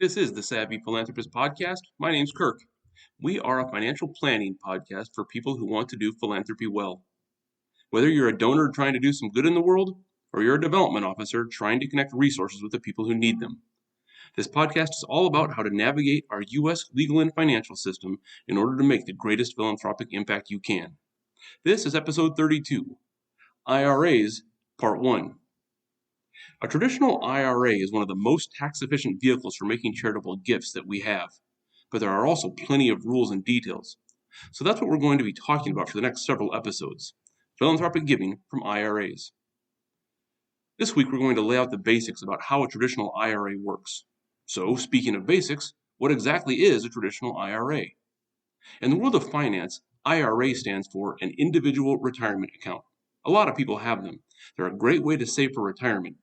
This is the Savvy Philanthropist podcast. My name's Kirk. We are a financial planning podcast for people who want to do philanthropy well. Whether you're a donor trying to do some good in the world, or you're a development officer trying to connect resources with the people who need them, this podcast is all about how to navigate our U.S. legal and financial system in order to make the greatest philanthropic impact you can. This is episode 32, IRAs, Part 1. A traditional IRA is one of the most tax-efficient vehicles for making charitable gifts that we have, but there are also plenty of rules and details. So that's what we're going to be talking about for the next several episodes, philanthropic giving from IRAs. This week we're going to lay out the basics about how a traditional IRA works. So, speaking of basics, what exactly is a traditional IRA? In the world of finance, IRA stands for an individual retirement account. A lot of people have them. They're a great way to save for retirement.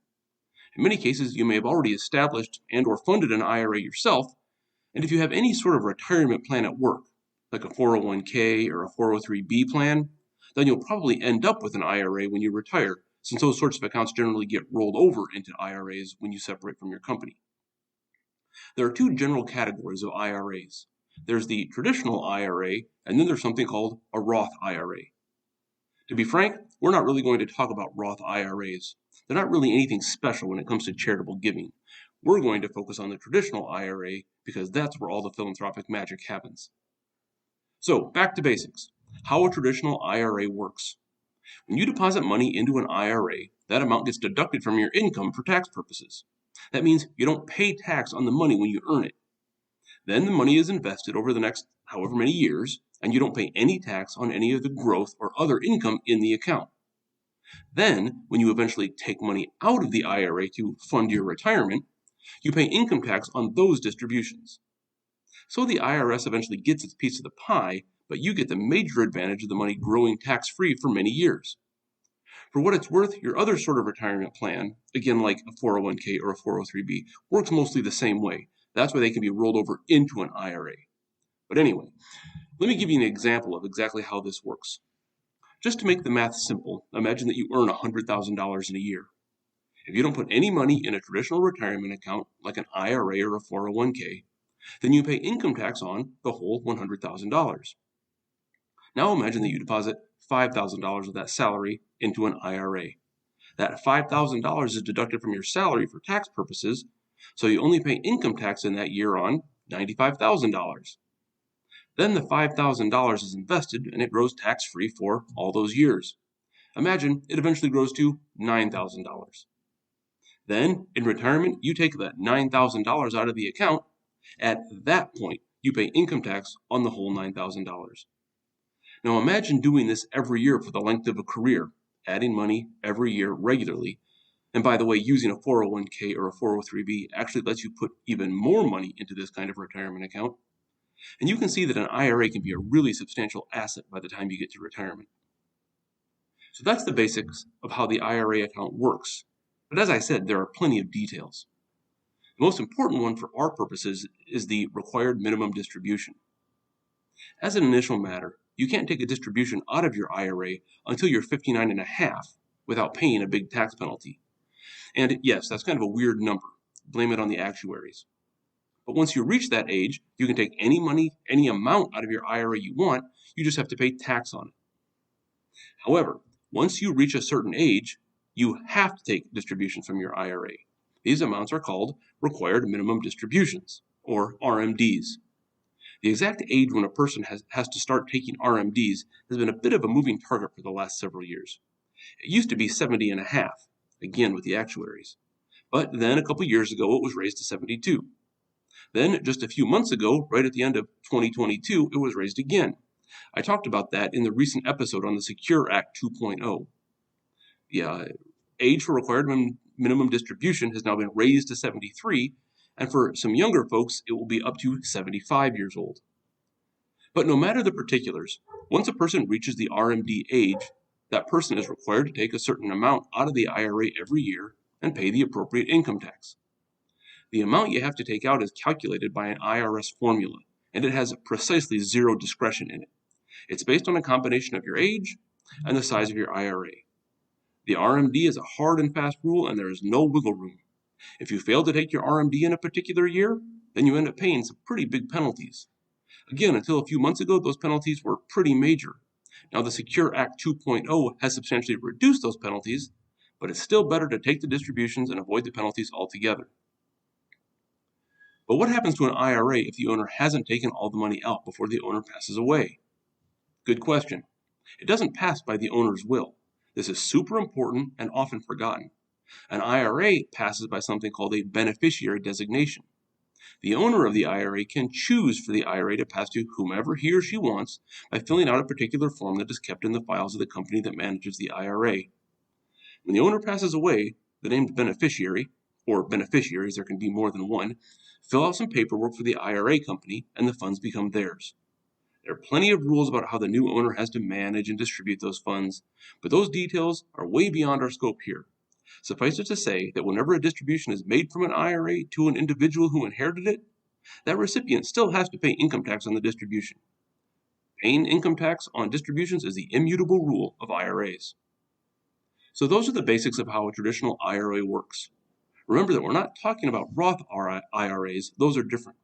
In many cases, you may have already established and or funded an IRA yourself, and if you have any sort of retirement plan at work, like a 401k or a 403b plan, then you'll probably end up with an IRA when you retire, since those sorts of accounts generally get rolled over into IRAs when you separate from your company. There are two general categories of IRAs. There's the traditional IRA, and then there's something called a Roth IRA. To be frank, we're not really going to talk about Roth IRAs. They're not really anything special when it comes to charitable giving. We're going to focus on the traditional IRA because that's where all the philanthropic magic happens. So, back to basics. How a traditional IRA works. When you deposit money into an IRA, that amount gets deducted from your income for tax purposes. That means you don't pay tax on the money when you earn it. Then the money is invested over the next however many years, and you don't pay any tax on any of the growth or other income in the account. Then, when you eventually take money out of the IRA to fund your retirement, you pay income tax on those distributions. So the IRS eventually gets its piece of the pie, but you get the major advantage of the money growing tax-free for many years. For what it's worth, your other sort of retirement plan, again like a 401k or a 403b, works mostly the same way. That's why they can be rolled over into an IRA. But anyway, let me give you an example of exactly how this works. Just to make the math simple, imagine that you earn $100,000 in a year. If you don't put any money in a traditional retirement account, like an IRA or a 401k, then you pay income tax on the whole $100,000. Now imagine that you deposit $5,000 of that salary into an IRA. That $5,000 is deducted from your salary for tax purposes, so you only pay income tax in that year on $95,000. Then the $5,000 is invested and it grows tax-free for all those years. Imagine it eventually grows to $9,000. Then, in retirement, you take that $9,000 out of the account. At that point, you pay income tax on the whole $9,000. Now imagine doing this every year for the length of a career, adding money every year regularly. And by the way, using a 401k or a 403b actually lets you put even more money into this kind of retirement account. And you can see that an IRA can be a really substantial asset by the time you get to retirement. So that's the basics of how the IRA account works. But as I said, there are plenty of details. The most important one for our purposes is the required minimum distribution. As an initial matter, you can't take a distribution out of your IRA until you're 59 and a half without paying a big tax penalty. And yes, that's kind of a weird number. Blame it on the actuaries. But once you reach that age, you can take any money, any amount out of your IRA you want, you just have to pay tax on it. However, once you reach a certain age, you have to take distributions from your IRA. These amounts are called required minimum distributions, or RMDs. The exact age when a person has to start taking RMDs has been a bit of a moving target for the last several years. It used to be 70 and a half, again with the actuaries. But then a couple years ago, it was raised to 72. Then, just a few months ago, right at the end of 2022, it was raised again. I talked about that in the recent episode on the Secure Act 2.0. The age for required minimum distribution has now been raised to 73, and for some younger folks, it will be up to 75 years old. But no matter the particulars, once a person reaches the RMD age, that person is required to take a certain amount out of the IRA every year and pay the appropriate income tax. The amount you have to take out is calculated by an IRS formula, and it has precisely zero discretion in it. It's based on a combination of your age and the size of your IRA. The RMD is a hard and fast rule, and there is no wiggle room. If you fail to take your RMD in a particular year, then you end up paying some pretty big penalties. Again, until a few months ago, those penalties were pretty major. Now, the Secure Act 2.0 has substantially reduced those penalties, but it's still better to take the distributions and avoid the penalties altogether. But what happens to an IRA if the owner hasn't taken all the money out before the owner passes away? Good question. It doesn't pass by the owner's will. This is super important and often forgotten. An IRA passes by something called a beneficiary designation. The owner of the IRA can choose for the IRA to pass to whomever he or she wants by filling out a particular form that is kept in the files of the company that manages the IRA. When the owner passes away, the named beneficiary, or beneficiaries, there can be more than one, fill out some paperwork for the IRA company and the funds become theirs. There are plenty of rules about how the new owner has to manage and distribute those funds, but those details are way beyond our scope here. Suffice it to say that whenever a distribution is made from an IRA to an individual who inherited it, that recipient still has to pay income tax on the distribution. Paying income tax on distributions is the immutable rule of IRAs. So those are the basics of how a traditional IRA works. Remember that we're not talking about Roth IRAs, those are different.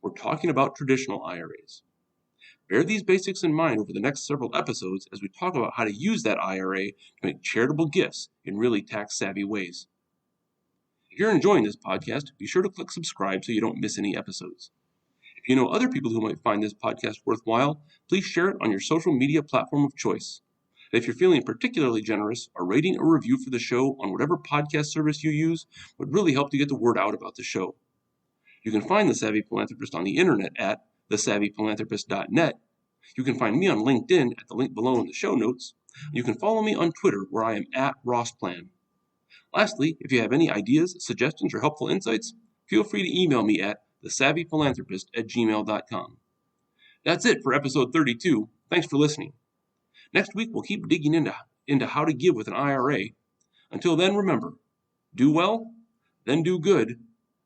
We're talking about traditional IRAs. Bear these basics in mind over the next several episodes as we talk about how to use that IRA to make charitable gifts in really tax-savvy ways. If you're enjoying this podcast, be sure to click subscribe so you don't miss any episodes. If you know other people who might find this podcast worthwhile, please share it on your social media platform of choice. And if you're feeling particularly generous, a rating or review for the show on whatever podcast service you use would really help to get the word out about the show. You can find The Savvy Philanthropist on the internet at thesavvyphilanthropist.net. You can find me on LinkedIn at the link below in the show notes. You can follow me on Twitter where I am at RossPlan. Lastly, if you have any ideas, suggestions, or helpful insights, feel free to email me at thesavvyphilanthropist@gmail.com. That's it for episode 32. Thanks for listening. Next week, we'll keep digging into how to give with an IRA. Until then, remember, do well, then do good,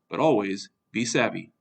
but always be savvy.